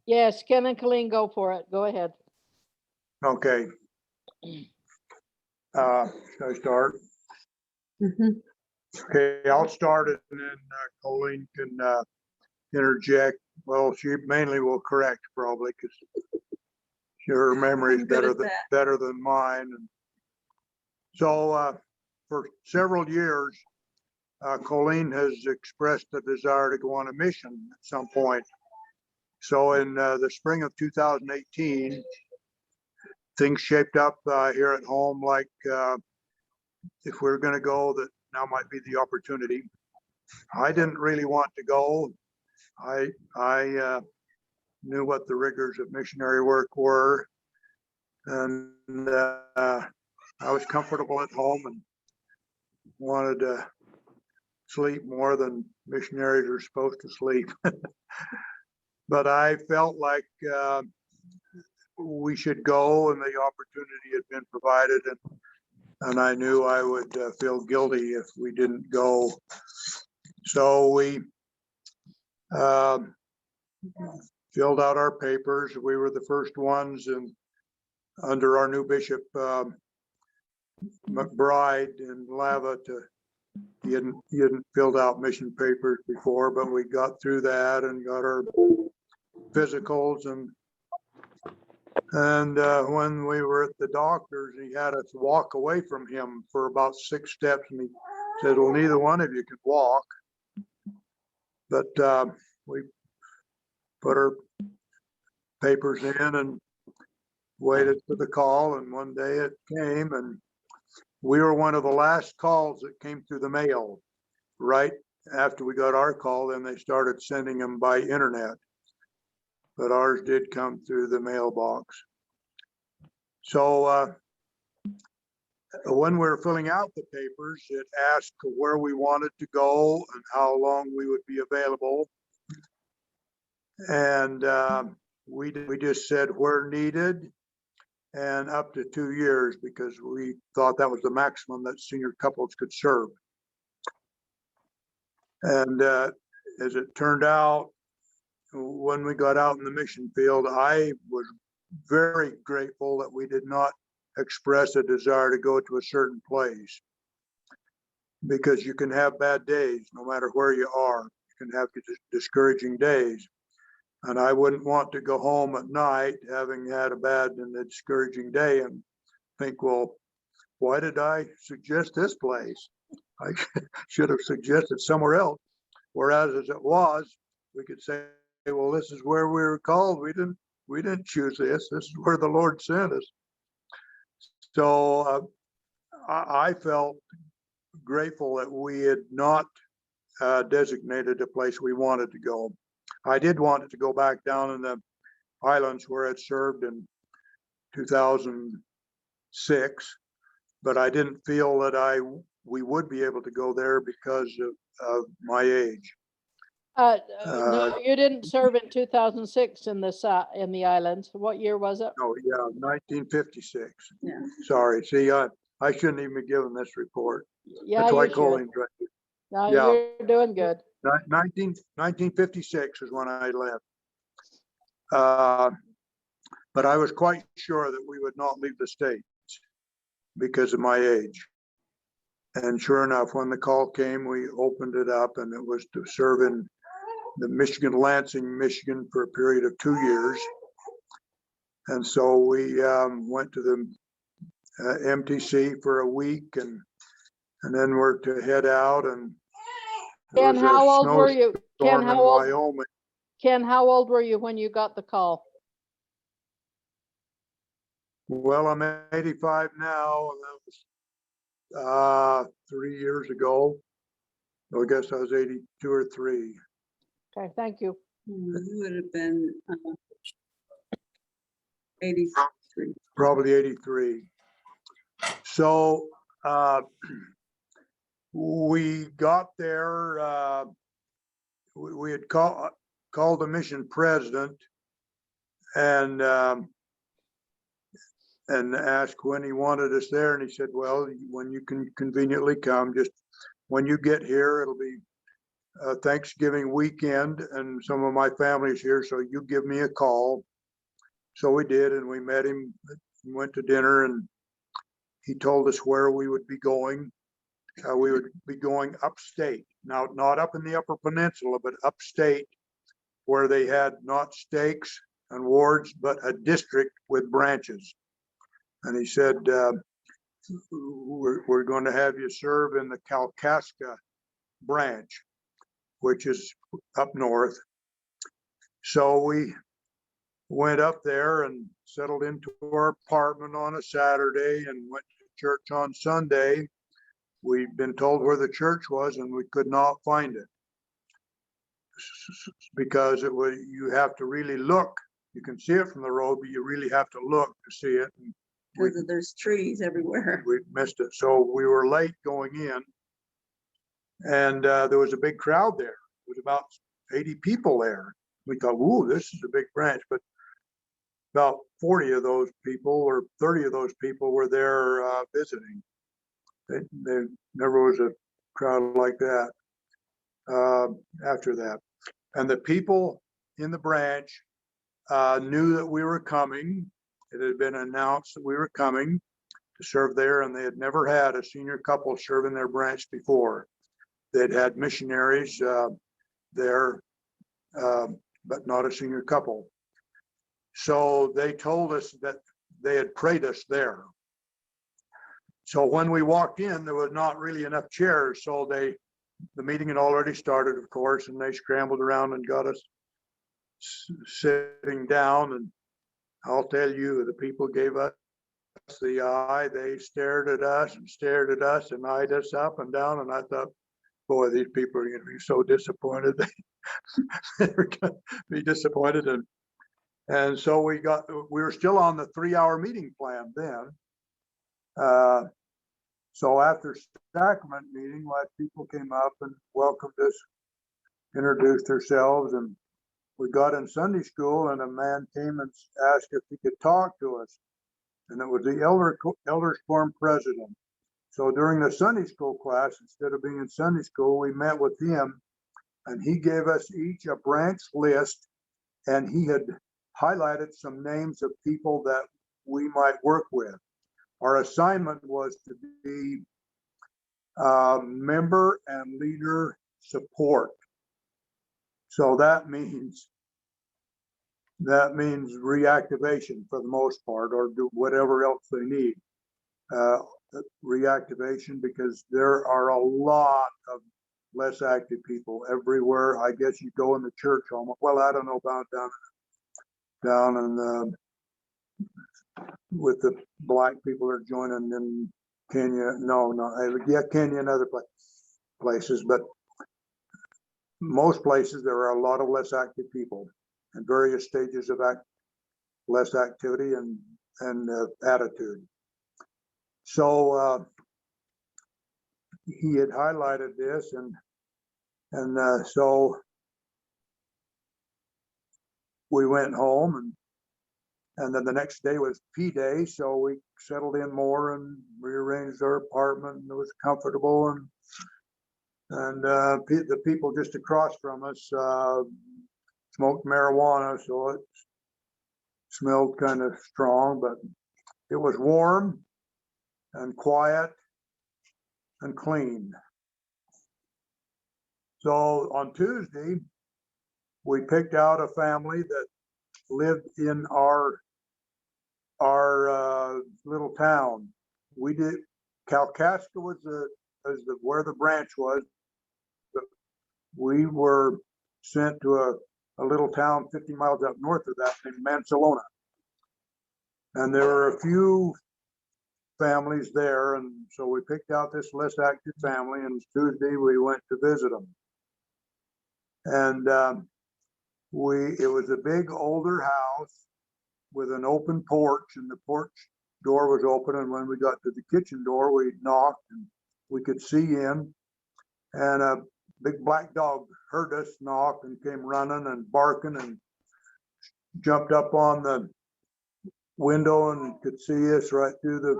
Yes, Ken and Colleen, go for it. Go ahead. Okay. Should I start? Mhm. Okay, I'll start it and then Colleen can interject. Well, she mainly will correct probably because her memory is I'm good at that. better than mine. And so for several years, Colleen has expressed the desire to go on a mission at some point. So in the spring of 2018, things shaped up here at home like if we're going to go, that now might be the opportunity. I didn't really want to go. I knew what the rigors of missionary work were, and I was comfortable at home and wanted to sleep more than missionaries are supposed to sleep. But I felt like we should go, and the opportunity had been provided, and I knew I would feel guilty if we didn't go. So we filled out our papers. We were the first ones, and under our new bishop, McBride in Lava, he hadn't filled out mission papers before, but we got through that and got our physicals, and when we were at the doctor's, he had us walk away from him for about 6 steps, and he said, well, neither one of you can walk. But we put our papers in and waited for the call, and one day it came, and we were one of the last calls that came through the mail. Right after we got our call, then they started sending them by internet, but ours did come through the mailbox. So when we were filling out the papers, it asked where we wanted to go and how long we would be available. And we just said where needed and up to 2 years, because we thought that was the maximum that senior couples could serve. And as it turned out, when we got out in the mission field, I was very grateful that we did not express a desire to go to a certain place, because you can have bad days no matter where you are. You can have discouraging days. And I wouldn't want to go home at night having had a bad and a discouraging day and think, well, why did I suggest this place? I should have suggested somewhere else. Whereas as it was, we could say, well, this is where we were called. We didn't choose this. This is where the Lord sent us. So I felt grateful that we had not designated a place we wanted to go. I did want it to go back down in the islands where it served in 2006, but I didn't feel that we would be able to go there because of my age. No, you didn't serve in 2006 in the islands. What year was it? Oh yeah, 1956. Yeah. Sorry. See, I shouldn't even be given this report. Yeah, That's why you should. Colleen's right. No, Yeah. you're doing good. 1956 is when I left. But I was quite sure that we would not leave the States because of my age. And sure enough, when the call came, we opened it up, and it was to serve in the Lansing, Michigan for a period of 2 years. And so we went to the MTC for a week, and then we're to head out. And Ken, how old were you? Ken, how old? Wyoming. Ken, how old were you when you got the call? Well, I'm 85 now, and that was 3 years ago. So I guess I was 82 or 3. Okay, thank you. It would have been 83. Probably 83. So we got there. We had called the mission president and asked when he wanted us there, and he said, well, when you can conveniently come, just when you get here, it'll be Thanksgiving weekend, and some of my family's here, so you give me a call. So we did, and we met him, went to dinner, and he told us where we would be going. We would be going upstate. Now, not up in the Upper Peninsula, but upstate, where they had not stakes and wards, but a district with branches. And he said, we're going to have you serve in the Kalkaska branch, which is up north. So we went up there and settled into our apartment on a Saturday and went to church on Sunday. We'd been told where the church was, and we could not find it because it was, you have to really look. You can see it from the road, but you really have to look to see it. And Because there's trees everywhere. we missed it. So we were late going in, and there was a big crowd there. It was about 80 people there. We thought, ooh, this is a big branch, but about 40 of those people or 30 of those people were there visiting. There never was a crowd like that after that. And the people in the branch knew that we were coming. It had been announced that we were coming to serve there, and they had never had a senior couple serve in their branch before. They'd had missionaries there, but not a senior couple. So they told us that they had prayed us there. So when we walked in, there was not really enough chairs. So the meeting had already started, of course, and they scrambled around and got us sitting down. And I'll tell you, the people gave us the eye. They stared at us and eyed us up and down. And I thought, boy, these people are going to be so disappointed. They're going to be disappointed. And so we were still on the 3-hour meeting plan then. So after sacrament meeting, people came up and welcomed us, introduced themselves, and we got in Sunday school, and a man came and asked if he could talk to us. And it was the elders quorum president. So during the Sunday school class, instead of being in Sunday school, we met with him, and he gave us each a branch list, and he had highlighted some names of people that we might work with. Our assignment was to be member and leader support. So that means reactivation for the most part, or do whatever else they need. Reactivation, because there are a lot of less active people everywhere. I guess you go in the church almost. Well, I don't know about down in with the black people are joining in Kenya. No, yeah, Kenya and other places, but most places there are a lot of less active people in various stages of less activity and attitude. So he had highlighted this, and so we went home, and then the next day was P-Day, so we settled in more and rearranged our apartment, and it was comfortable. And the people just across from us smoked marijuana, so it smelled kind of strong, but it was warm and quiet and clean. So on Tuesday, we picked out a family that lived in our little town. We did. Kalkaska was where the branch was, but we were sent to a little town 50 miles up north of that named Mansalona. And there were a few families there, and so we picked out this less active family, and Tuesday we went to visit them. And it was a big older house with an open porch, and the porch door was open, and when we got to the kitchen door, we knocked and we could see in, and a big black dog heard us knock and came running and barking and jumped up on the window and could see us right through the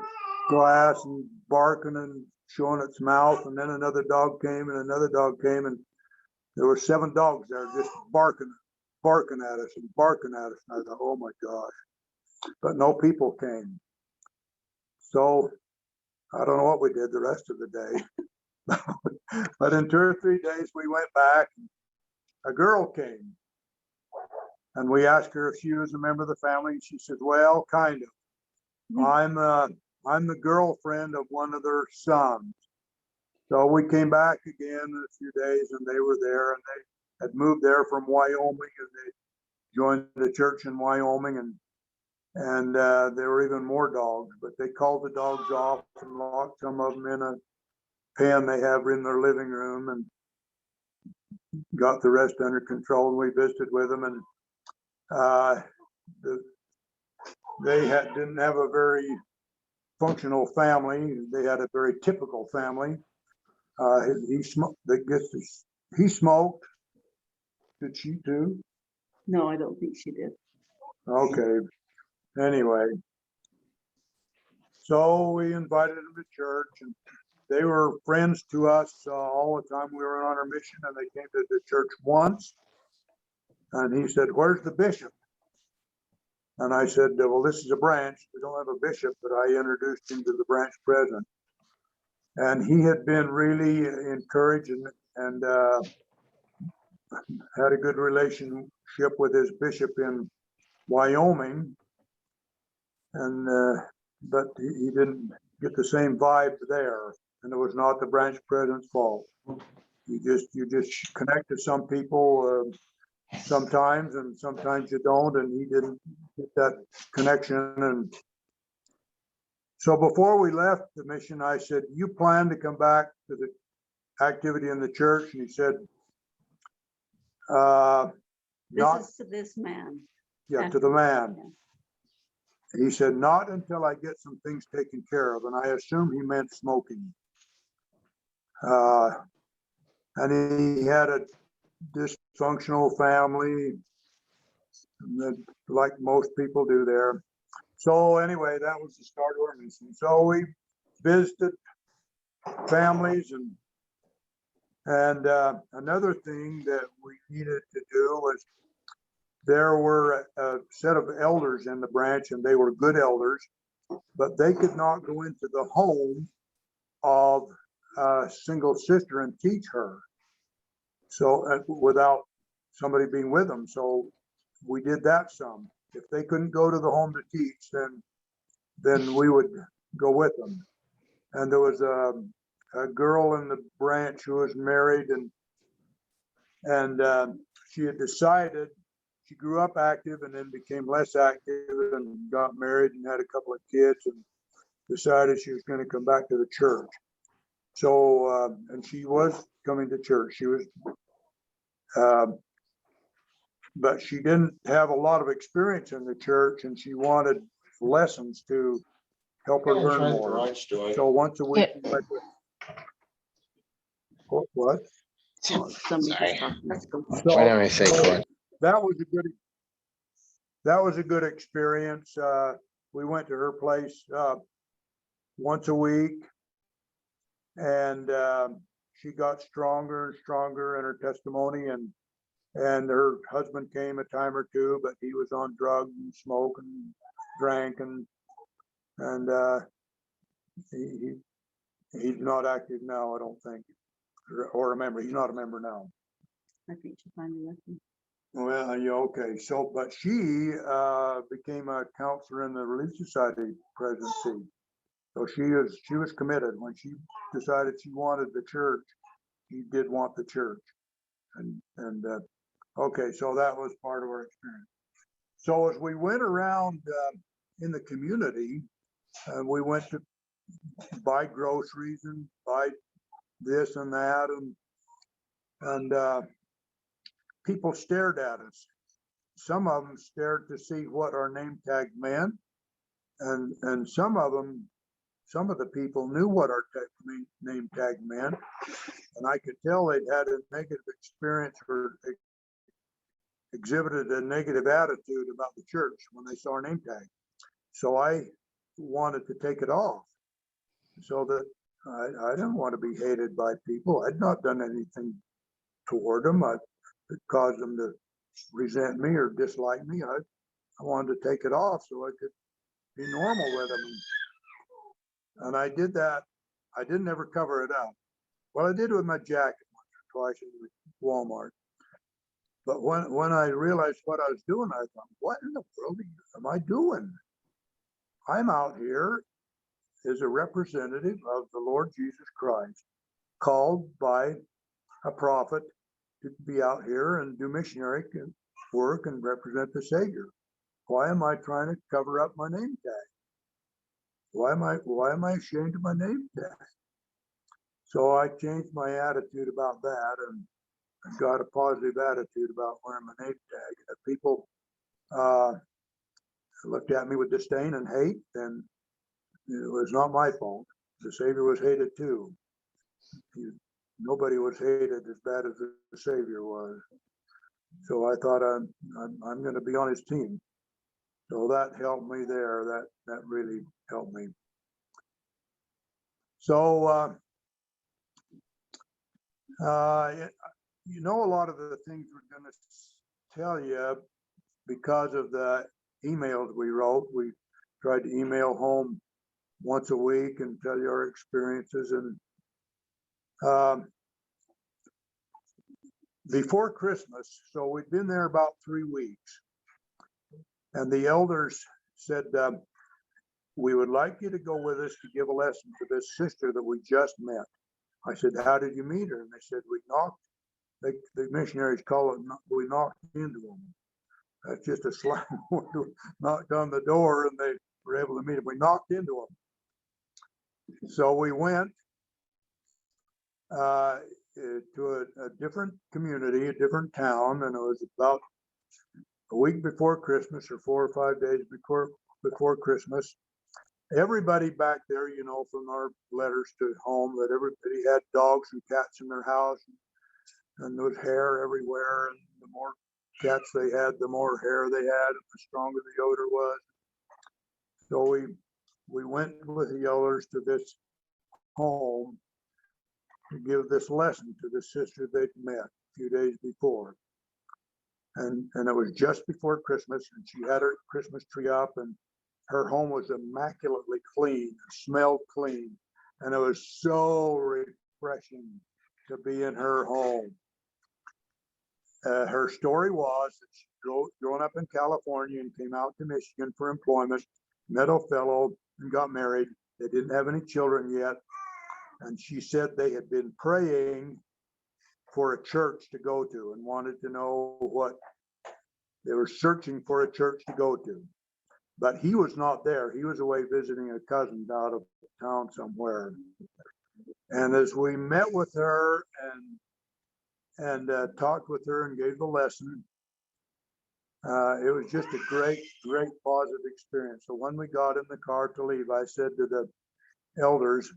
glass and barking and showing its mouth. And then another dog came and another dog came, and there were 7 dogs there just barking at us and barking at us. And I thought, oh my gosh, but no people came. So I don't know what we did the rest of the day. But in 2 or 3 days, we went back. A girl came and we asked her if she was a member of the family. And she said, well, kind of. I'm the girlfriend of one of their sons. So we came back again in a few days and they were there, and they had moved there from Wyoming, and they joined the church in Wyoming, and there were even more dogs, but they called the dogs off and locked some of them in a pen they have in their living room and got the rest under control. And we visited with them, and they didn't have a very functional family. They had a very typical family. He smoked. He smoked. Did she too? No, I don't think she did. Okay. Anyway, so we invited them to church, and they were friends to us all the time we were on our mission. And they came to the church once, and he said, "Where's the bishop?" And I said, "Well, this is a branch. We don't have a bishop," but I introduced him to the branch president. And he had been really encouraged and had a good relationship with his bishop in Wyoming. And but he didn't get the same vibe there. And it was not the branch president's fault. You just connect to some people sometimes, and sometimes you don't. And he didn't get that connection. And so before we left the mission, I said, "You plan to come back to the activity in the church?" And he said, This is to this man. yeah, to the man. Yeah. He said, "Not until I get some things taken care of." And I assume he meant smoking. And he had a dysfunctional family, like most people do there. So anyway, that was the start of our mission. So we visited families, and another thing that we needed to do was, there were a set of elders in the branch, and they were good elders, but they could not go into the home of a single sister and teach her. So without somebody being with them. So we did that some. If they couldn't go to the home to teach, then we would go with them. And there was a girl in the branch who was married, and she had decided, she grew up active and then became less active and got married and had a couple of kids, and decided she was going to come back to the church. So, and she was coming to church. She was, but she didn't have a lot of experience in the church, and she wanted lessons to help her learn more. So once a week, what? Somebody just talked. Let's go. So, Why don't I say Colleen? that was a good experience. We went to her place once a week, and she got stronger and stronger in her testimony, and her husband came a time or two, but he was on drugs and smoke and drank, and he's not active now, I don't think, or a member. He's not a member now. I think she finally left me. Well, yeah, okay. So, but she became a counselor in the Relief Society presidency. So she was committed. When she decided she wanted the church, she did want the church. And okay, so that was part of our experience. So as we went around in the community, we went to buy groceries and buy this and that, and people stared at us. Some of them stared to see what our name tag meant, and some of the people knew what our name tag meant, and I could tell they'd had a negative experience or exhibited a negative attitude about the church when they saw our name tag. So I wanted to take it off, so that I didn't want to be hated by people. I'd not done anything toward them. It caused them to resent me or dislike me. I wanted to take it off so I could be normal with them. And I did that. I didn't ever cover it up. Well, I did with my jacket once or twice in Walmart. But when I realized what I was doing, I thought, what in the world am I doing? I'm out here as a representative of the Lord Jesus Christ, called by a prophet to be out here and do missionary work and represent the Savior. Why am I trying to cover up my name tag? Why am I ashamed of my name tag? So I changed my attitude about that and got a positive attitude about wearing my name tag. If people looked at me with disdain and hate, then it was not my fault. The Savior was hated too. Nobody was hated as bad as the Savior was. So I thought I'm going to be on his team. So that helped me there. That really helped me. So you know, a lot of the things we're going to tell you because of the emails we wrote. We tried to email home once a week and tell you our experiences. And before Christmas, so we'd been there about 3 weeks, and the elders said, we would like you to go with us to give a lesson to this sister that we just met. I said, how did you meet her? And they said, we knocked, the missionaries call it, we knocked into them. That's just a slang word. Knocked on the door and they were able to meet them. We knocked into them. So we went to a different community, a different town, and it was about a week before Christmas or 4 or 5 days before Christmas. Everybody back there, you know, from our letters to home, that everybody had dogs and cats in their house, and there was hair everywhere, and the more cats they had, the more hair they had, and the stronger the odor was. So we went with the elders to this home to give this lesson to the sister they'd met a few days before. And it was just before Christmas, and she had her Christmas tree up, and her home was immaculately clean, smelled clean, and it was so refreshing to be in her home. Her story was that she grown up in California and came out to Michigan for employment, met a fellow and got married. They didn't have any children yet. And she said they had been praying for a church to go to and wanted to know what they were searching for, a church to go to. But he was not there. He was away visiting a cousin out of town somewhere. And as we met with her and talked with her and gave the lesson, it was just a great, great positive experience. So when we got in the car to leave, I said to the elders,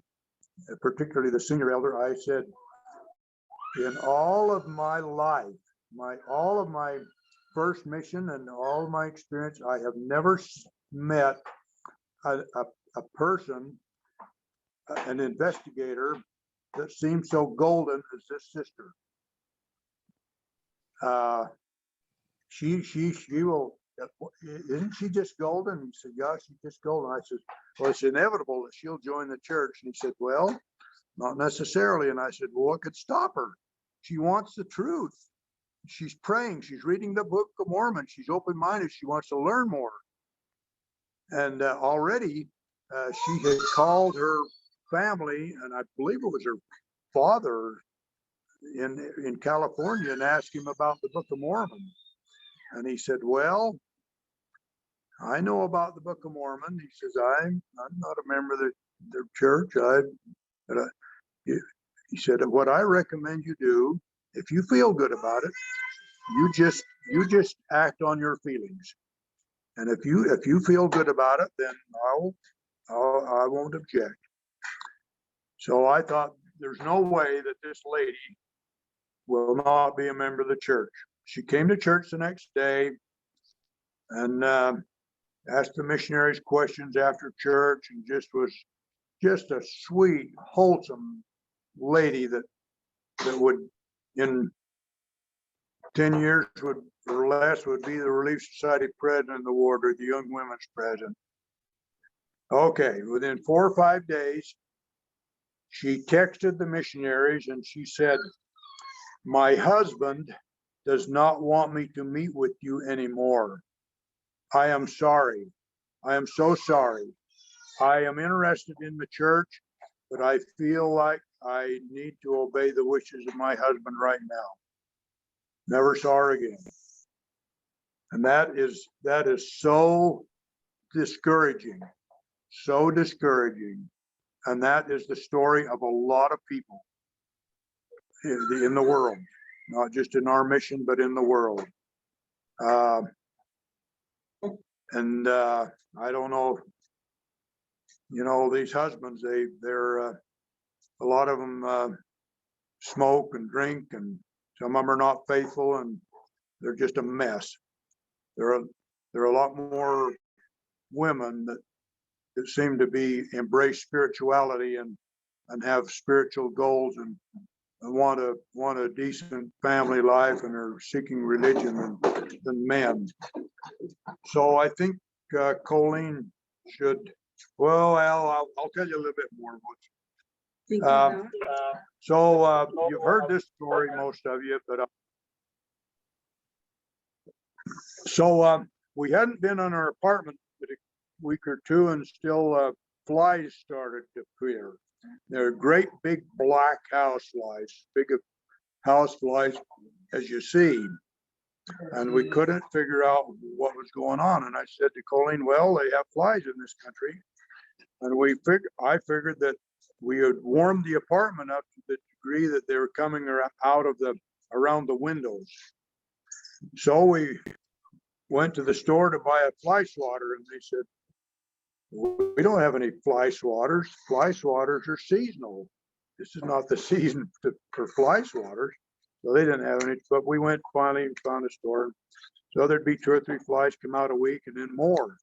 particularly the senior elder, I said, in all of my life, all of my first mission and all of my experience, I have never met a person, an investigator, that seems so golden as this sister. She will, isn't she just golden? He said, yeah, she's just golden. I said, well, it's inevitable that she'll join the church. And he said, well, not necessarily. And I said, well, what could stop her? She wants the truth. She's praying. She's reading the Book of Mormon. She's open-minded. She wants to learn more. And already she had called her family, and I believe it was her father in California, and asked him about the Book of Mormon. And he said, well, I know about the Book of Mormon. He says, I'm not a member of their church. He said, what I recommend you do, if you feel good about it, you just act on your feelings. And if you feel good about it, then I won't object. So I thought, there's no way that this lady will not be a member of the church. She came to church the next day and asked the missionaries questions after church, and was just a sweet, wholesome lady that would, in 10 years or less would be the Relief Society president of the ward or the Young Women's president. Okay, within 4 or 5 days, she texted the missionaries and she said, "My husband does not want me to meet with you anymore. I am sorry. I am so sorry. I am interested in the church, but I feel like I need to obey the wishes of my husband right now." Never saw her again. And that is so discouraging, so discouraging. And that is the story of a lot of people in the world, not just in our mission, but in the world. I don't know, these husbands, they're a lot of them smoke and drink, and some of them are not faithful, and they're just a mess. There are a lot more women that seem to embrace spirituality and have spiritual goals and want a decent family life and are seeking religion than men. So I think Colleen should. Well, Al, I'll tell you a little bit more. So you've heard this story, most of you, but we hadn't been in our apartment but a week or two, and still flies started to appear. They're great big black house flies, big house flies, as you see. And we couldn't figure out what was going on. And I said to Colleen, "Well, they have flies in this country." And I figured that we had warmed the apartment up to the degree that they were coming out of around the windows. So we went to the store to buy a fly swatter, and they said, "We don't have any fly swatters. Fly swatters are seasonal. This is not the season for fly swatters." So they didn't have any, but we went finally and found a store. So there'd be 2 or 3 flies come out a week and then more.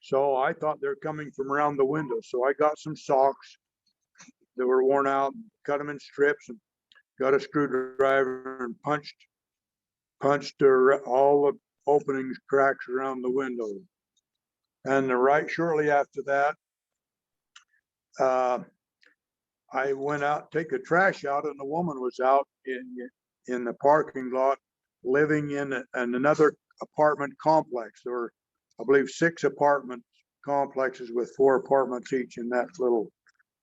So I thought they're coming from around the window. So I got some socks that were worn out, cut them in strips, and got a screwdriver and punched all the openings, cracks around the window. And right shortly after that, I went out to take the trash out, and the woman was out in the parking lot living in another apartment complex. There were, I believe, 6 apartment complexes with 4 apartments each in that little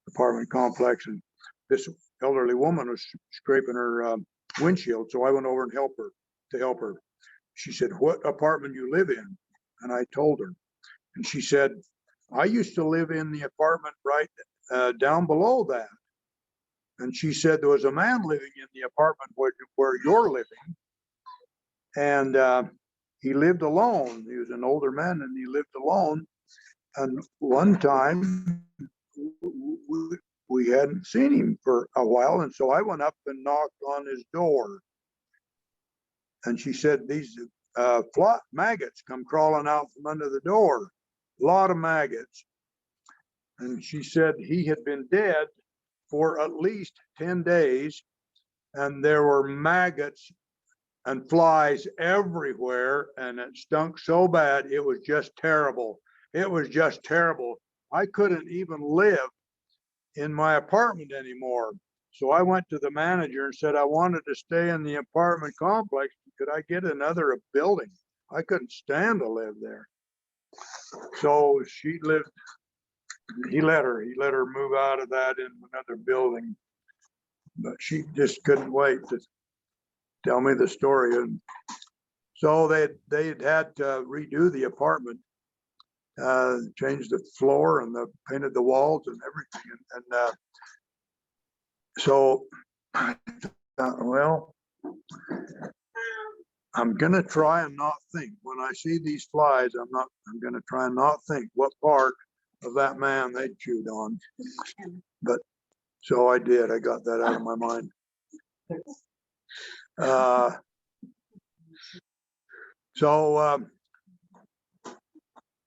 apartment complex. And this elderly woman was scraping her windshield. So I went over and helped her. She said, "What apartment you live in?" And I told her. And she said, "I used to live in the apartment right down below that." And she said, "There was a man living in the apartment where you're living. And he lived alone. He was an older man and he lived alone. And one time we hadn't seen him for a while. And so I went up and knocked on his door." And she said, "These maggots come crawling out from under the door. A lot of maggots." And she said he had been dead for at least 10 days. And there were maggots and flies everywhere. And it stunk so bad. It was just terrible. It was just terrible. I couldn't even live in my apartment anymore. So I went to the manager and said, "I wanted to stay in the apartment complex. Could I get another building? I couldn't stand to live there." So he let her move out of that in another building. But she just couldn't wait to tell me the story. And so they had to redo the apartment, changed the floor and painted the walls and everything. And so I thought, well, I'm gonna try and not think when I see these flies. I'm gonna try and not think what part of that man they chewed on. But so I did. I got that out of my mind.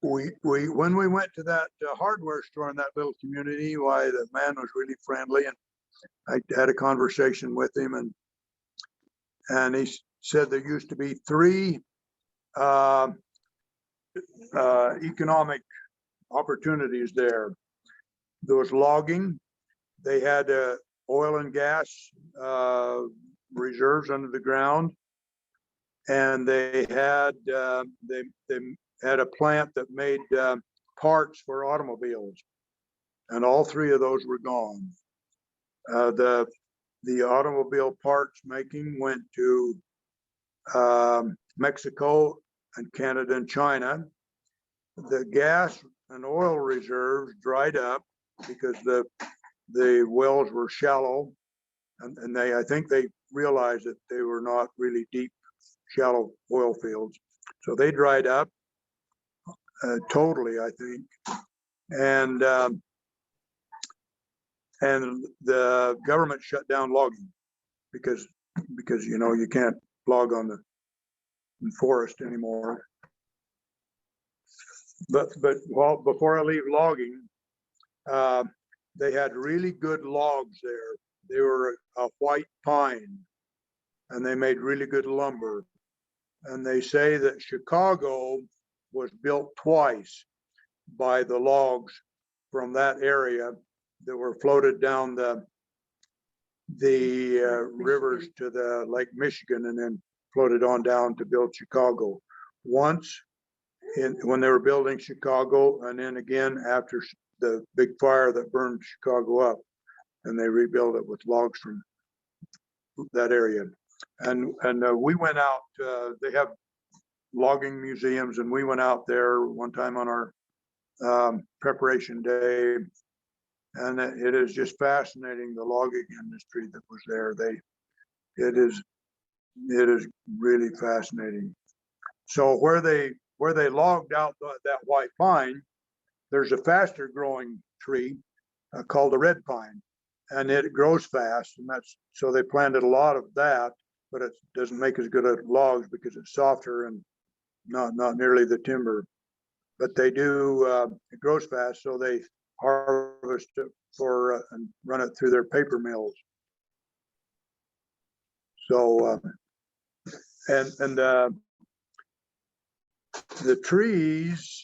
When we went to that hardware store in that little community, why the man was really friendly, and I had a conversation with him, and said there used to be three economic opportunities there. There was logging. They had oil and gas reserves under the ground, and they had a plant that made parts for automobiles, and all three of those were gone. The automobile parts making went to Mexico and Canada and China. The gas and oil reserves dried up because the wells were shallow, and I think they realized that they were not really deep, shallow oil fields. So they dried up totally, I think. And the government shut down logging because you can't log on the forest anymore. But before I leave logging, they had really good logs there. They were a white pine, and they made really good lumber. And they say that Chicago was built twice by the logs from that area that were floated down the rivers to the Lake Michigan and then floated on down to build Chicago. Once when they were building Chicago, and then again after the big fire that burned Chicago up, and they rebuilt it with logs from that area. And we went out, they have logging museums, and we went out there one time on our preparation day, and it is just fascinating, the logging industry that was there. It is really fascinating. So where they logged out that white pine, there's a faster growing tree called the red pine, and it grows fast, and so they planted a lot of that, but it doesn't make as good as logs because it's softer and not nearly the timber. But they do, it grows fast, so they harvest it and run it through their paper mills. So, and the trees,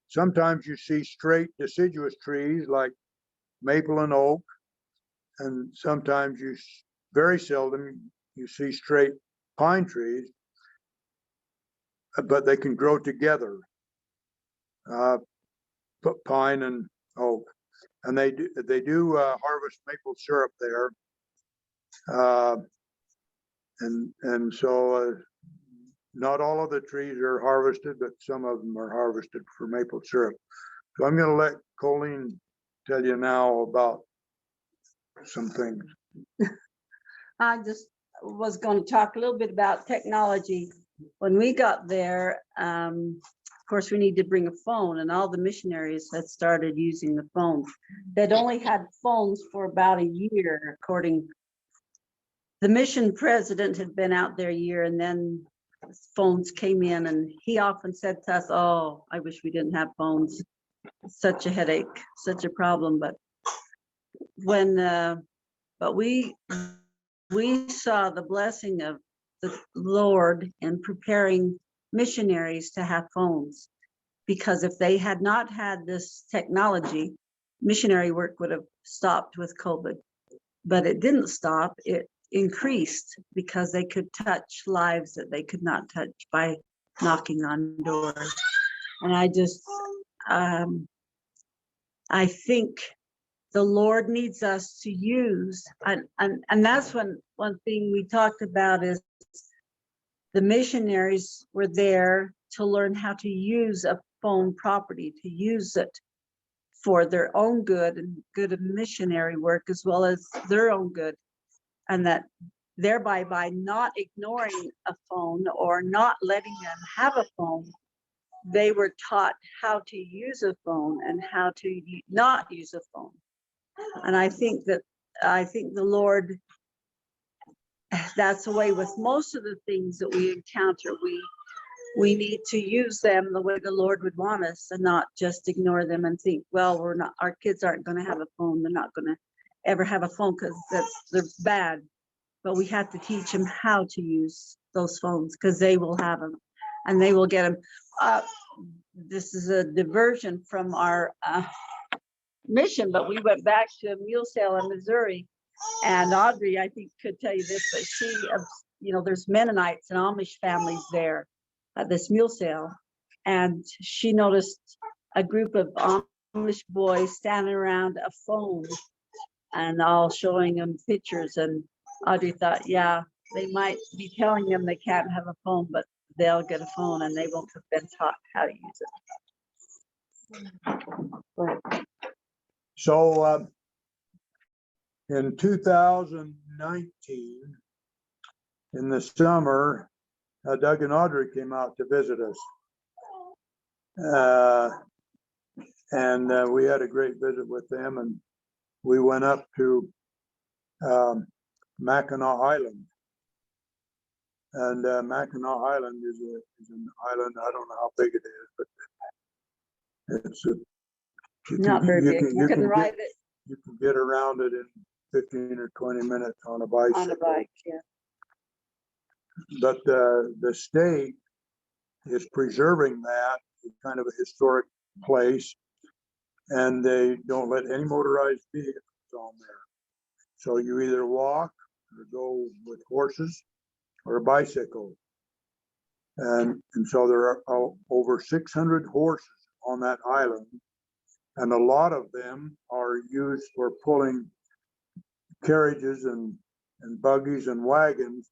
sometimes you see straight deciduous trees like maple and oak, and sometimes very seldom you see straight pine trees, but they can grow together, pine and oak, and they do harvest maple syrup there, and so not all of the trees are harvested, but some of them are harvested for maple syrup. So I'm going to let Colleen tell you now about some things. I just was going to talk a little bit about technology. When we got there, of course, we need to bring a phone, and all the missionaries had started using the phones. They'd only had phones for about a year, according. The mission president had been out there a year, and then phones came in, and he often said to us, "Oh, I wish we didn't have phones. Such a headache, such a problem." But we saw the blessing of the Lord in preparing missionaries to have phones, because if they had not had this technology, missionary work would have stopped with COVID. But it didn't stop, it increased, because they could touch lives that they could not touch by knocking on doors. And I just I think the Lord needs us to use, and that's one thing we talked about is the missionaries were there to learn how to use a phone properly, to use it for their own good and good of missionary work, as well as their own good. And that thereby, by not ignoring a phone or not letting them have a phone, they were taught how to use a phone and how to not use a phone. And I think the Lord, that's the way with most of the things that we encounter. We need to use them the way the Lord would want us, and not just ignore them and think, well, our kids aren't going to have a phone. They're not going to ever have a phone because they're bad. but we have to teach them how to use those phones because they will have them and they will get them. This is a diversion from our mission, but we went back to a mule sale in Missouri. And Audrey, I think, could tell you this, but she, there's Mennonites and Amish families there at this mule sale. And she noticed a group of Amish boys standing around a phone and all showing them pictures. And Audrey thought, yeah, they might be telling them they can't have a phone, but they'll get a phone and they won't have been taught how to use it. So in 2019, in the summer, Doug and Audrey came out to visit us. And we had a great visit with them, and we went up to Mackinac Island. And Mackinac Island is an island, I don't know how big it is, but it's Not very big. You can ride it you can get around it in 15 or 20 minutes on a bicycle. on a bike, yeah. But the state is preserving that. It's kind of a historic place, and they don't let any motorized vehicles on there. So you either walk or go with horses or a bicycle. And so there are over 600 horses on that island, and a lot of them are used for pulling carriages and buggies and wagons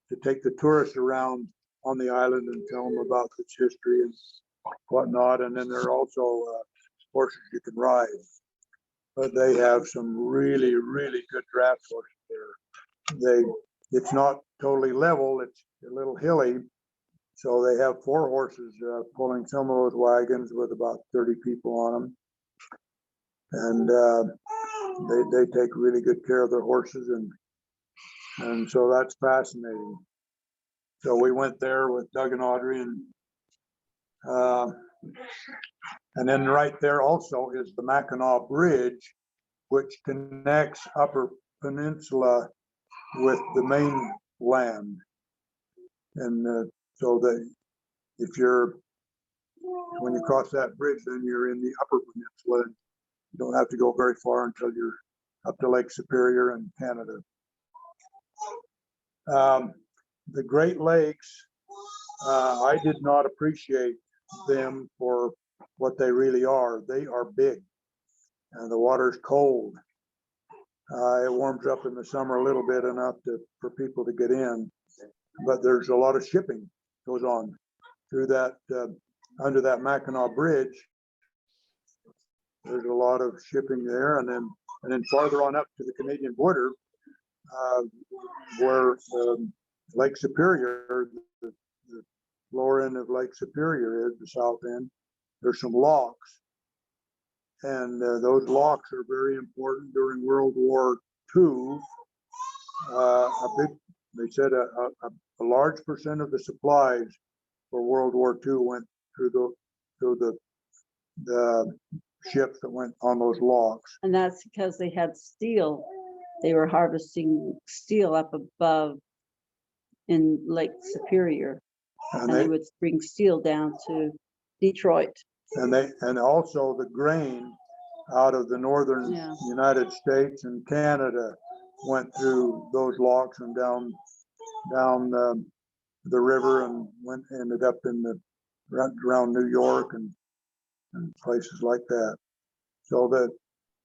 to take the tourists around on the island and tell them about its history and whatnot. And then there are also horses you can ride. But they have some really, really good draft horses there. It's not totally level, it's a little hilly. So they have 4 horses pulling some of those wagons with about 30 people on them. And they take really good care of their horses, and so that's fascinating. So we went there with Doug and Audrey, and then right there also is the Mackinac Bridge, which connects Upper Peninsula with the mainland. And so that when you cross that bridge, then you're in the Upper Peninsula. And you don't have to go very far until you're up to Lake Superior and Canada. The Great Lakes, I did not appreciate them for what they really are. They are big, and the water's cold. It warms up in the summer a little bit enough for people to get in, but there's a lot of shipping goes on through that, under that Mackinac Bridge. There's a lot of shipping there, and then farther on up to the Canadian border, where Lake Superior, the lower end of Lake Superior is, the south end, there's some locks. And those locks are very important during World War II. They said a large percent of the supplies for World War II went through the ships that went on those locks. And that's because they had steel. They were harvesting steel up above in Lake Superior, and they would bring steel down to Detroit. And also the grain out of the northern United States and Canada went through those locks and down the river and ended up around New York and places like that. So that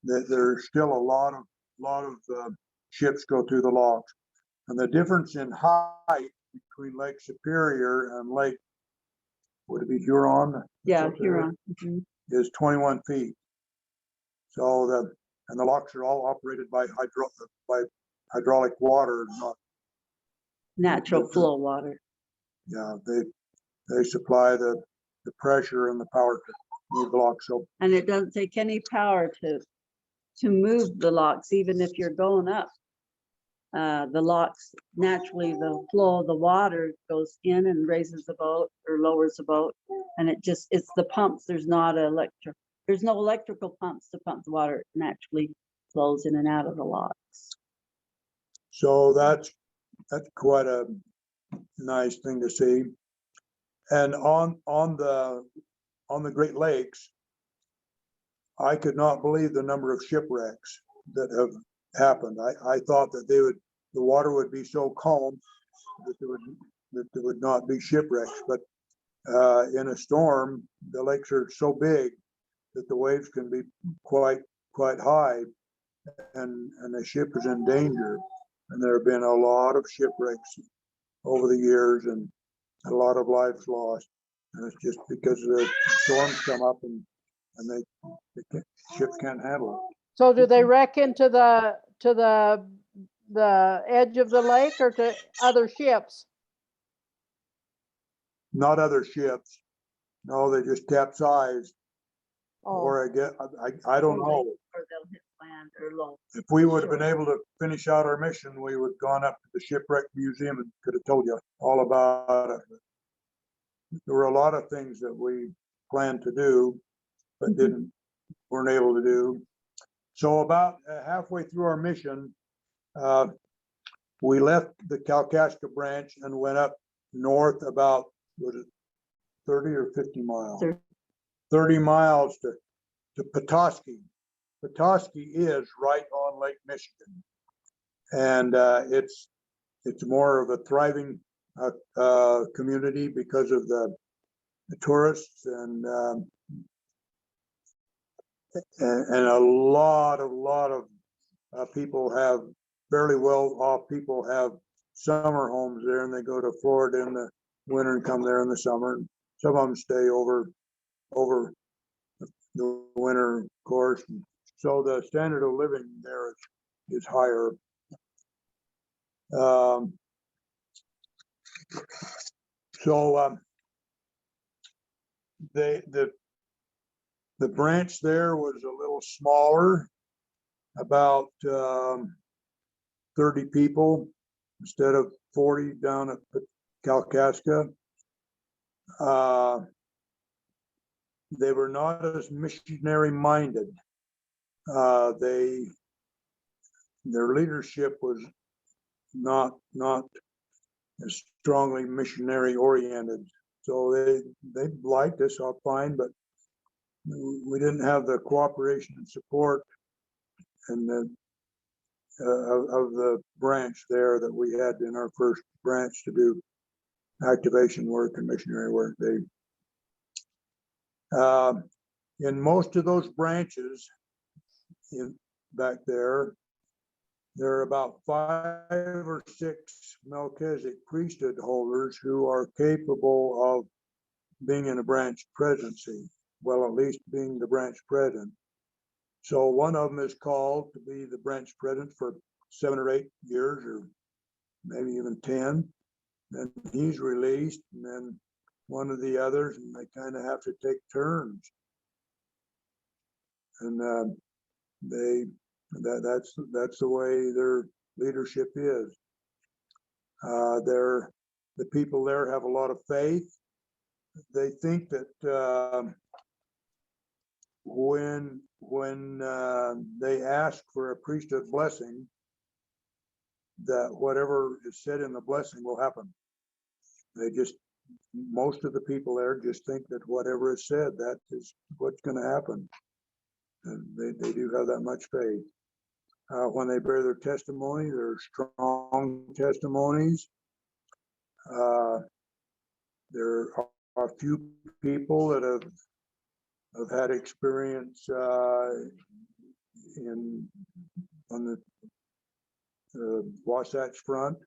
there's still a lot of ships go through the locks. And the difference in height between Lake Superior and Lake, would it be Huron? Yeah, Huron. Mm-hmm. Is 21 feet. So the locks are all operated by hydraulic water, not natural flow water. Yeah, they supply the pressure and the power to move the locks. So, and it doesn't take any power to move the locks, even if you're going up. The locks, naturally, the flow of the water goes in and raises the boat or lowers the boat, and it's the pumps. There's no electrical pumps to pump the water. It naturally flows in and out of the locks. So that's that's quite a nice thing to see. And on the Great Lakes, I could not believe the number of shipwrecks that have happened. I thought that the water would be so calm that there would not be shipwrecks, but in a storm, the lakes are so big that the waves can be quite high, and the ship is in danger. And there have been a lot of shipwrecks over the years, and a lot of lives lost. And it's just because the storms come up and ships can't handle it. So do they wreck into the edge of the lake or to other ships? Not other ships. No, they just capsize. Oh, Or I don't know. Or they'll hit land or low. If we would have been able to finish out our mission, we would have gone up to the shipwreck museum and could have told you all about it. There were a lot of things that we planned to do, but weren't able to do. So about halfway through our mission, we left the Kalkaska branch and went up north about, was it 30 or 50 miles? 30 miles to Petoskey. Petoskey is right on Lake Michigan, and it's more of a thriving community because of the tourists and a lot of people have fairly well off people have summer homes there, and they go to Florida in the winter and come there in the summer. And some of them stay over the winter, of course. So the standard of living there is higher. The branch there was a little smaller, about 30 people instead of 40 down at Kalkaska. They were not as missionary minded. Their leadership was not as strongly missionary oriented. So they liked us all fine, but we didn't have the cooperation and support and of the branch there that we had in our first branch to do activation work and missionary work. In most of those branches back there are about 5 or 6 Melchizedek priesthood holders who are capable of being in a branch presidency. Well, at least being the branch president. So one of them is called to be the branch president for 7 or 8 years, or maybe even 10. Then he's released, and then one of the others, and they kind of have to take turns. And that's the way their leadership is. The people there have a lot of faith. They think that when they ask for a priesthood blessing, that whatever is said in the blessing will happen. Most of the people there just think that whatever is said, that is what's going to happen. And they do have that much faith. When they bear their testimony, they're strong testimonies. There are a few people that have had experience on the Wasatch Front.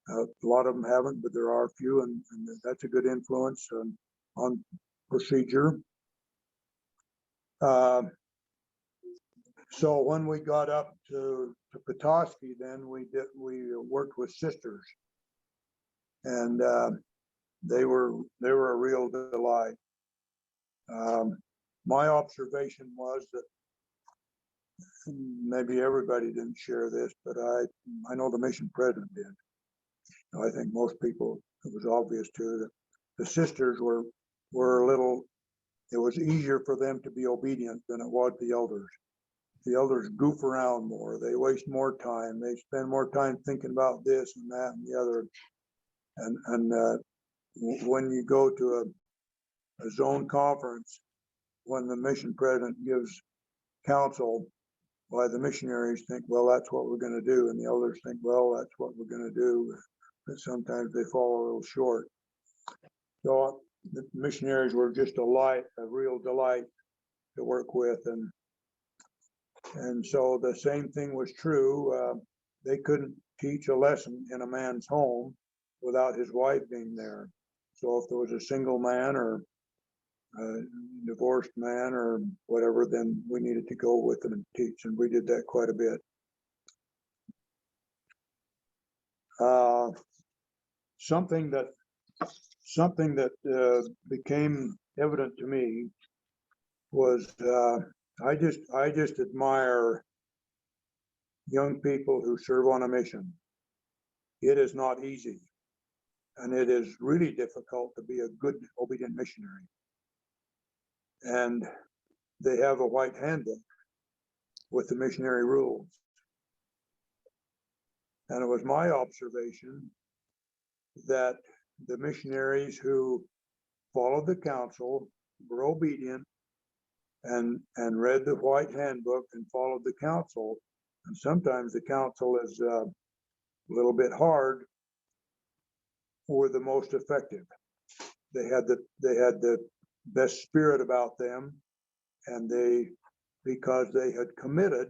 A lot of them haven't, but there are a few, and that's a good influence on procedure. So when we got up to Petoskey, then we worked with sisters, and they were a real delight. My observation was that maybe everybody didn't share this, but I know the mission president did. I think most people, it was obvious too that the sisters were a little. It was easier for them to be obedient than it was the elders. the elders goof around more. They waste more time. They spend more time thinking about this and that and the other. And when you go to a zone conference, when the mission president gives counsel, why the missionaries think, well, that's what we're going to do, and the elders think, well, that's what we're going to do. But sometimes they fall a little short. So the missionaries were just a real delight to work with, and so the same thing was true. They couldn't teach a lesson in a man's home without his wife being there. So if there was a single man or a divorced man or whatever, then we needed to go with them and teach, and we did that quite a bit. Something that became evident to me was I just admire young people who serve on a mission. It is not easy, and it is really difficult to be a good, obedient missionary. And they have a white handbook with the missionary rules. And it was my observation that the missionaries who followed the counsel, were obedient, and read the white handbook and followed the counsel. And sometimes the counsel is a little bit hard, were the most effective. They had the best spirit about them, and because they had committed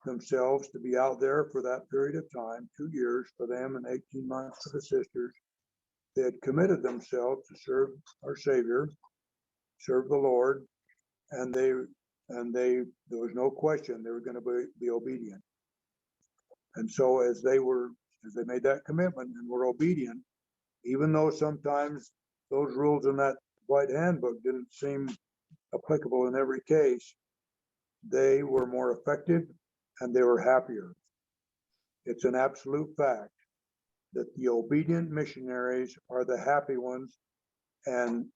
themselves to be out there for that period of time, 2 years for them and 18 months for the sisters. They had committed themselves to serve our Savior, serve the Lord, and there was no question they were going to be obedient. And so as they made that commitment and were obedient, even though sometimes those rules in that white handbook didn't seem applicable in every case, they were more effective and they were happier. It's an absolute fact that the obedient missionaries are the happy ones, and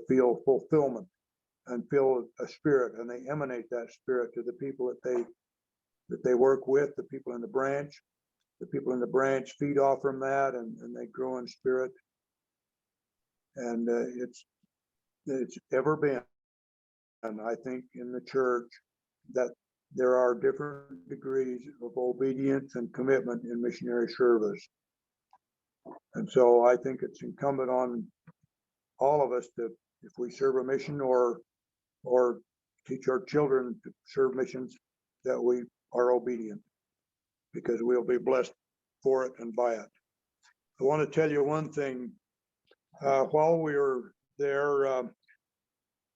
feel fulfillment and feel a spirit, and they emanate that spirit to the people that they work with, the people in the branch. The people in the branch feed off from that, and they grow in spirit. And it's ever been, and I think in the church, that there are different degrees of obedience and commitment in missionary service. And so I think it's incumbent on all of us to, if we serve a mission or teach our children to serve missions, that we are obedient, because we'll be blessed for it and by it. I want to tell you one thing. While we were there,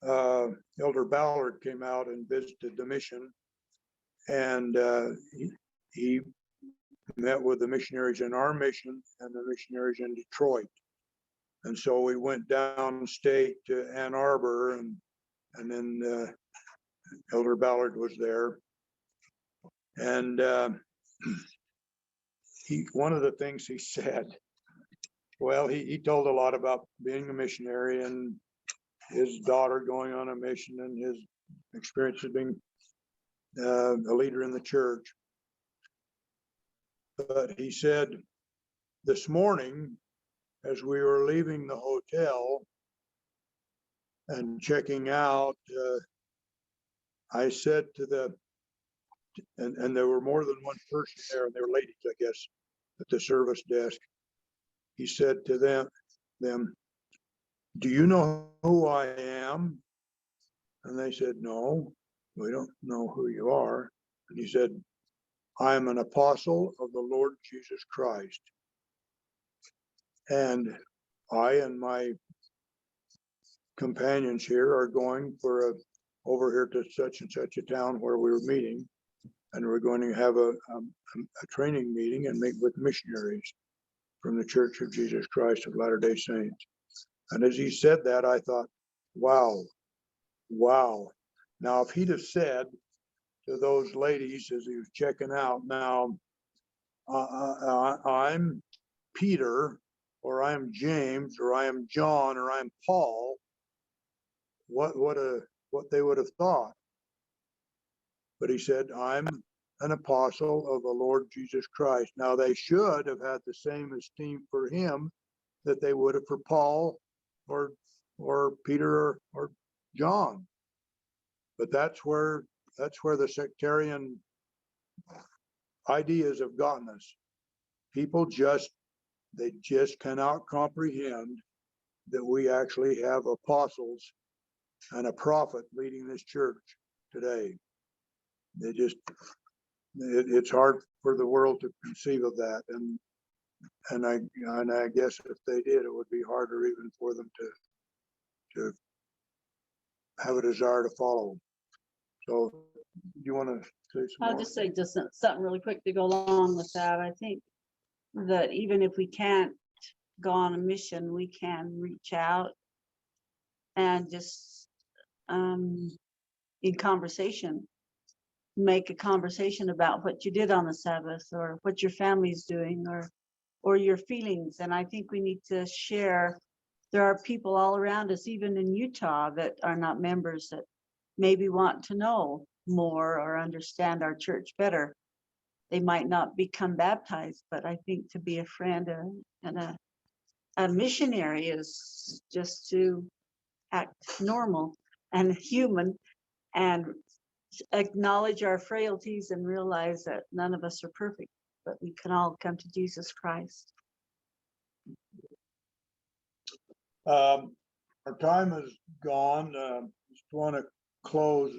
Elder Ballard came out and visited the mission, and he met with the missionaries in our mission and the missionaries in Detroit. And so we went downstate to Ann Arbor, and then Elder Ballard was there. And one of the things he said, well, he told a lot about being a missionary and his daughter going on a mission and his experience of being a leader in the church. But he said, this morning, as we were leaving the hotel and checking out, I said to and there were more than one person there, and they were ladies, I guess, at the service desk. He said to them, do you know who I am? And they said, no, we don't know who you are. And he said, I am an apostle of the Lord Jesus Christ. And I and my companions here are going over here to such and such a town where we were meeting. And we're going to have a training meeting and meet with missionaries from the Church of Jesus Christ of Latter-day Saints. And as he said that, I thought, wow. Now, if he'd have said to those ladies as he was checking out, now, I'm Peter, or I'm James, or I am John, or I'm Paul, what they would have thought. but he said, I'm an apostle of the Lord Jesus Christ. Now they should have had the same esteem for him that they would have for Paul or Peter or John. But that's where the sectarian ideas have gotten us. People they just cannot comprehend that we actually have apostles and a prophet leading this church today. It's hard for the world to conceive of that, and I guess if they did, it would be harder even for them to have a desire to follow. So, you want to say some I'll more? just say something really quick to go along with that. I think that even if we can't go on a mission, we can reach out and just in conversation, make a conversation about what you did on the Sabbath or what your family's doing or your feelings. And I think we need to share. There are people all around us, even in Utah, that are not members that maybe want to know more or understand our church better. They might not become baptized, but I think to be a friend and a missionary is just to act normal and human and acknowledge our frailties and realize that none of us are perfect, but we can all come to Jesus Christ. Our time is gone. Just want to close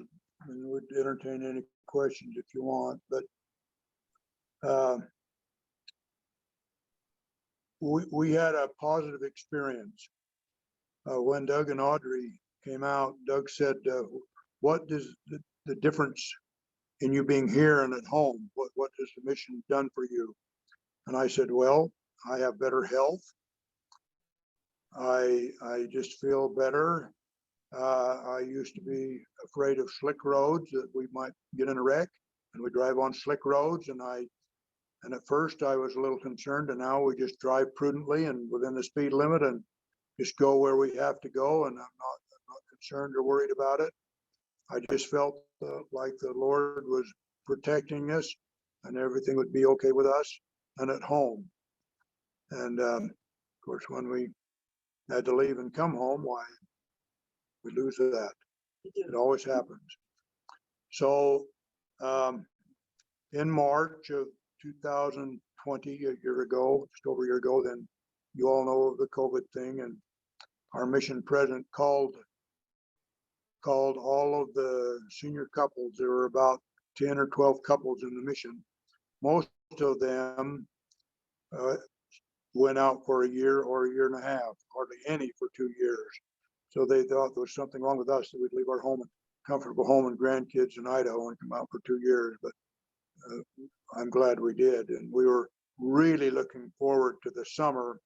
and would entertain any questions if you want, but we had a positive experience. When Doug and Audrey came out, Doug said, what is the difference in you being here and at home? What has the mission done for you? And I said, well, I have better health. I just feel better. I used to be afraid of slick roads, that we might get in a wreck, and we drive on slick roads. And at first I was a little concerned, and now we just drive prudently and within the speed limit and just go where we have to go. And I'm not concerned or worried about it. I just felt like the Lord was protecting us and everything would be okay with us and at home. And of course, when we had to leave and come home, why, we lose that. It always happens. So in March of 2020, a year ago, just over a year ago, then you all know of the COVID thing, and our mission president called all of the senior couples. There were about 10 or 12 couples in the mission. Most of them went out for a year or a year and a half, hardly any for 2 years. So they thought there was something wrong with us, that we'd leave our home, comfortable home and grandkids in Idaho and come out for 2 years. But I'm glad we did. And we were really looking forward to the summer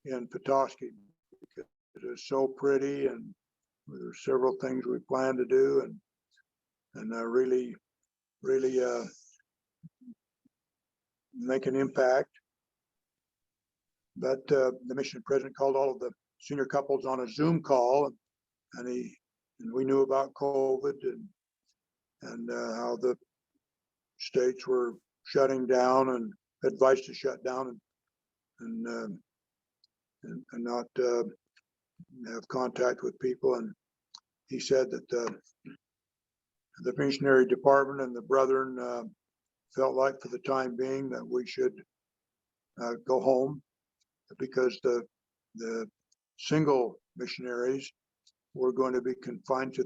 in Petoskey because it is so pretty, and there's several things we plan to do and really make an impact. But the mission president called all of the senior couples on a Zoom call, and we knew about COVID and how the states were shutting down and advice to shut down and not have contact with people. And he said that the missionary department and the brethren felt like for the time being that we should go home, because the single missionaries were going to be confined to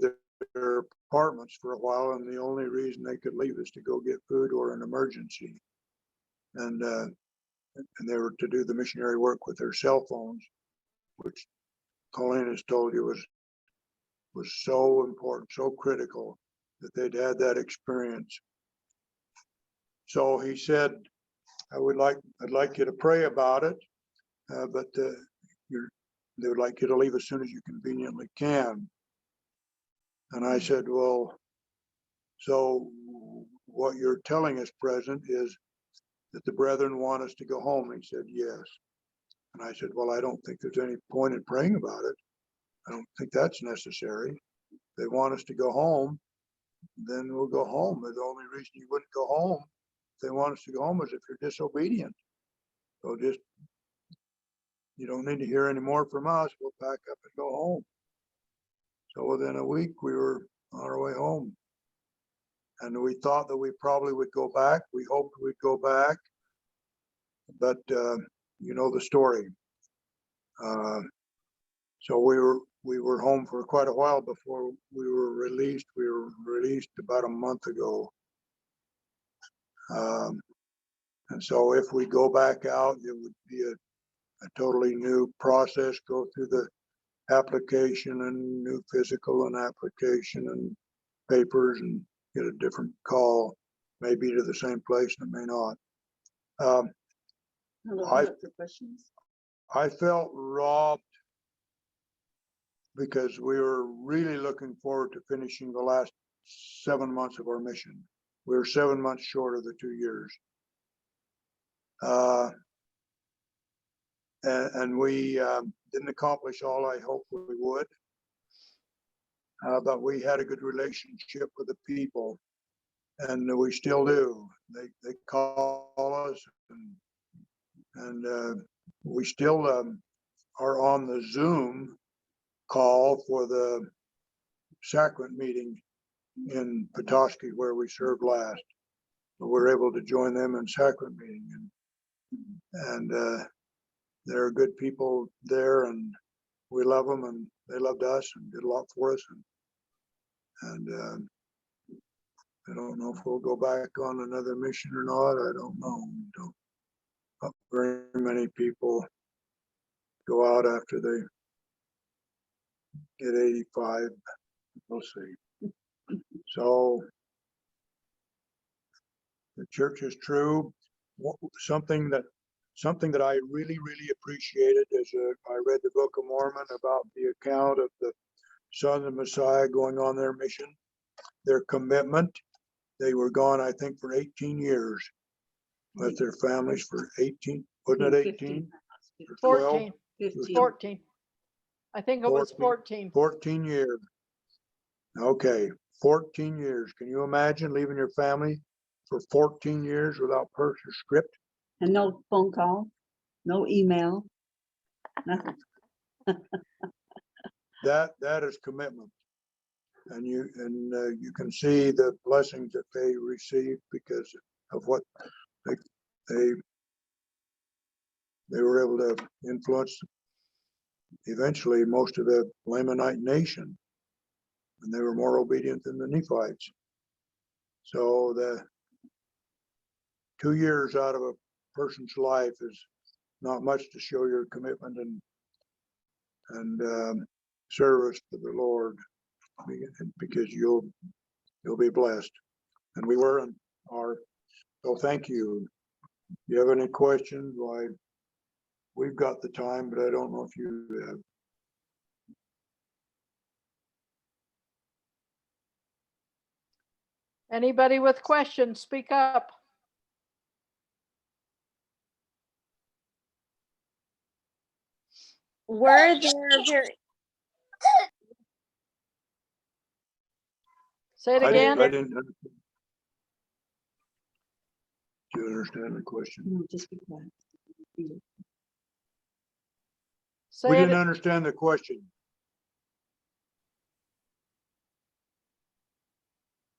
their apartments for a while, and the only reason they could leave is to go get food or an emergency. And they were to do the missionary work with their cell phones, which Colleen has told you was so important, so critical, that they'd had that experience. So he said, I'd like you to pray about it, but they would like you to leave as soon as you conveniently can. And I said, well, so what you're telling us, President, is that the brethren want us to go home? He said, yes. And I said, well, I don't think there's any point in praying about it. I don't think that's necessary. They want us to go home. then we'll go home. The only reason you wouldn't go home, if they want us to go home, is if you're disobedient. So just, you don't need to hear any more from us. We'll pack up and go home. So within a week, we were on our way home. And we thought that we probably would go back. We hoped we'd go back. But you know the story. So we were home for quite a while before we were released. We were released about a month ago. And so if we go back out, it would be a totally new process, go through the application and new physical and application and papers and get a different call, maybe to the same place and it may not. I felt robbed because we were really looking forward to finishing the last 7 months of our mission. We were 7 months short of the 2 years. And we didn't accomplish all I hoped we would. But we had a good relationship with the people, and we still do. They call us, and we still are on the Zoom call for the sacrament meeting in Petoskey where we served last. So we're able to join them in sacrament meeting, and there are good people there, and we love them, and they loved us and did a lot for us. And I don't know if we'll go back on another mission or not. I don't know. Not very many people go out after they get 85. We'll see. So the church is true. Something that I really appreciated is I read the Book of Mormon about the account of the Sons of Messiah going on their mission, their commitment. They were gone, I think, for 18 years. Left their families for 18, wasn't it 18? 14. 15. 14. I think it was 14. 14 years. Okay, 14 years. Can you imagine leaving your family for 14 years without purse or script? And no phone call, no email, nothing. That is commitment, and you can see the blessings that they received because of what they were able to influence eventually most of the Lamanite nation, and they were more obedient than the Nephites. So the 2 years out of a person's life is not much to show your commitment and service to the Lord, because you'll be blessed, and we were and are. So thank you. If you have any questions, why, we've got the time, but I don't know if you have. Anybody with questions, speak up. Were there very Say it I again. didn't understand. Do you understand the question? No, just be quiet. Say We it. didn't understand the question.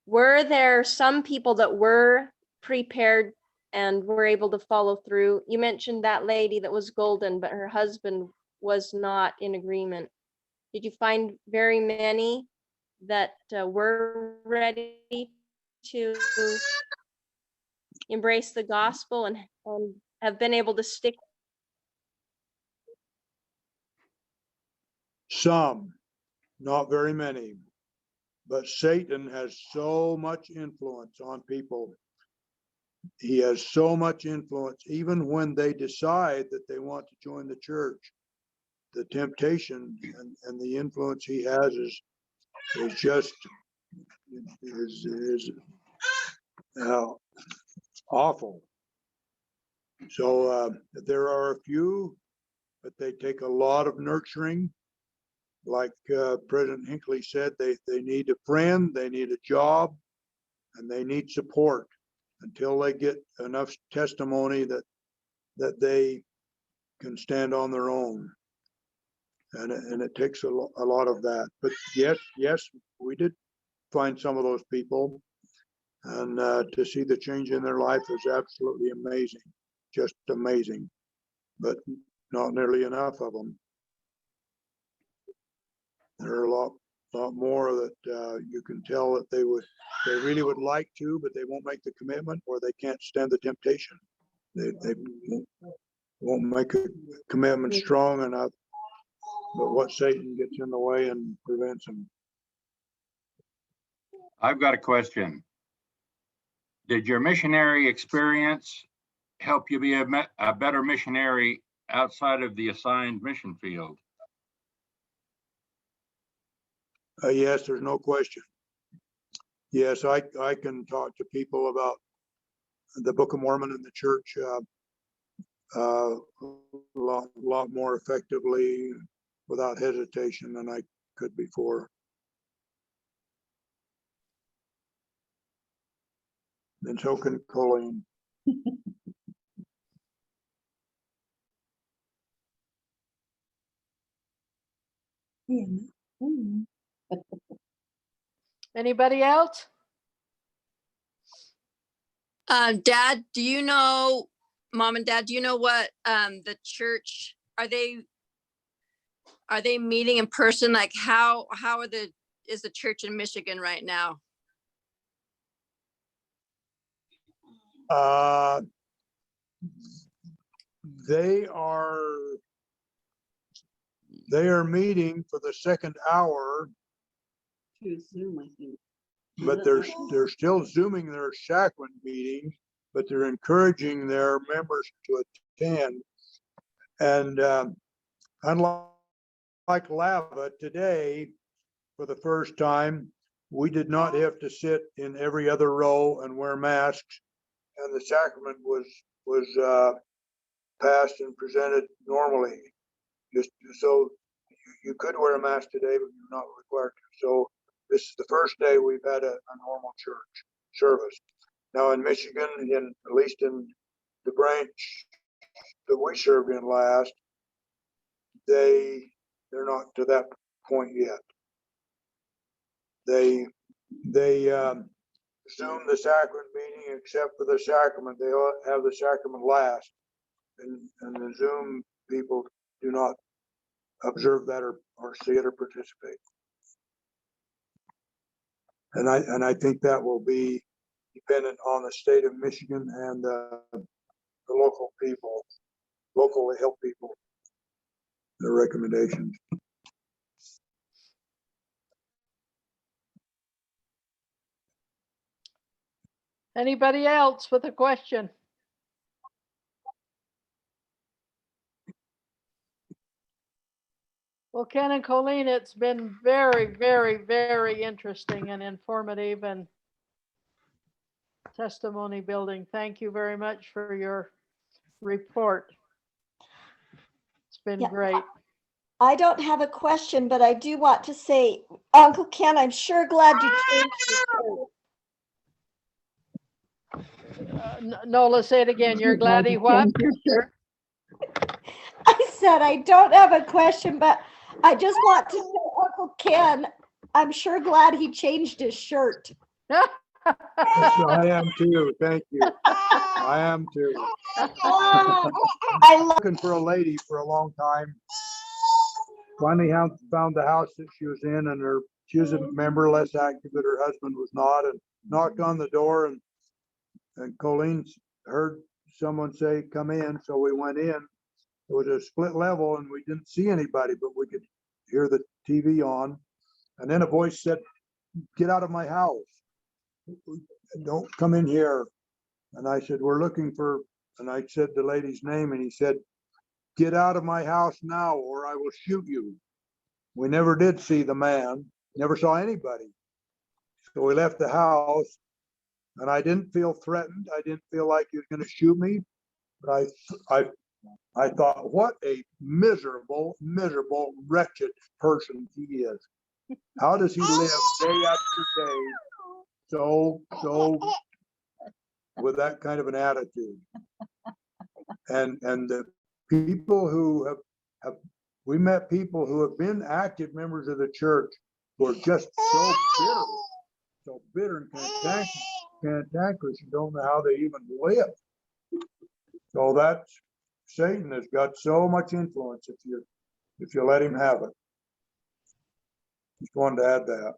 were there some people that were prepared and were able to follow through? You mentioned that lady that was golden, but her husband was not in agreement. Did you find very many that were ready to embrace the gospel and have been able to stick? Some, not very many, but Satan has so much influence on people. He has so much influence, even when they decide that they want to join the church. The temptation and the influence he has is just awful. So there are a few, but they take a lot of nurturing. like President Hinckley said, they need a friend, they need a job, and they need support until they get enough testimony that they can stand on their own. And it takes a lot of that. But yes, we did find some of those people, and to see the change in their life is absolutely amazing, just amazing, but not nearly enough of them. There are a lot more that you can tell that they really would like to, but they won't make the commitment, or they can't stand the temptation. They won't make a commitment strong enough, but what Satan gets in the way and prevents them. I've got a question. Did your missionary experience help you be a better missionary outside of the assigned mission field? Yes, there's no question. Yes, I can talk to people about the Book of Mormon and the church a lot more effectively, without hesitation, than I could before. And so can Colleen. Anybody else? Dad, do you know, Mom and Dad, do you know what the church, are they meeting in person? Like how is the church in Michigan right now? They are meeting for the second hour, Through Zoom, I think. but they're still Zooming their sacrament meetings, but they're encouraging their members to attend. And unlike Lava today, for the first time, we did not have to sit in every other row and wear masks, and the sacrament was passed and presented normally. Just so you could wear a mask today, but you're not required to. So this is the first day we've had a normal church service. Now in Michigan, at least in the branch that we served in last, they're not to that point yet. They Zoom the sacrament meeting, except for the sacrament. They all have the sacrament last, and the Zoom people do not observe that or see it or participate. And I think that will be dependent on the state of Michigan and the local people, locally help people, their recommendations. Anybody else with a question? Well, Ken and Colleen, it's been very, very, very interesting and informative and testimony building. Thank you very much for your report. It's been Yeah. great. I don't have a question, but I do want to say, Uncle Ken, I'm sure glad you changed your Nola, say it again. You're glad he what? shirt. I said I don't have a question, but I just want to say, Uncle Ken, I'm sure glad he changed his shirt. Yes, I am too. Thank you. I am too. I love Looking for a lady for a long time. Finally found the house that she was in, and she was a member, less active, but her husband was not, and knocked on the door, and Colleen heard someone say, "Come in." So we went in. It was a split level and we didn't see anybody, but we could hear the TV on. And then a voice said, "Get out of my house. Don't come in here." And I said, "We're looking for," and I said the lady's name, and he said, "Get out of my house now or I will shoot you." We never did see the man, never saw anybody. So we left the house, and I didn't feel threatened. I didn't feel like he was going to shoot me, but I thought, what a miserable, miserable, wretched person he is. How does he live day after day so with that kind of an attitude? And the people who have we met people who have been active members of the church who are just so bitter and cantankerous, you don't know how they even live. So that's, Satan has got so much influence if you let him have it. Just wanted to add that.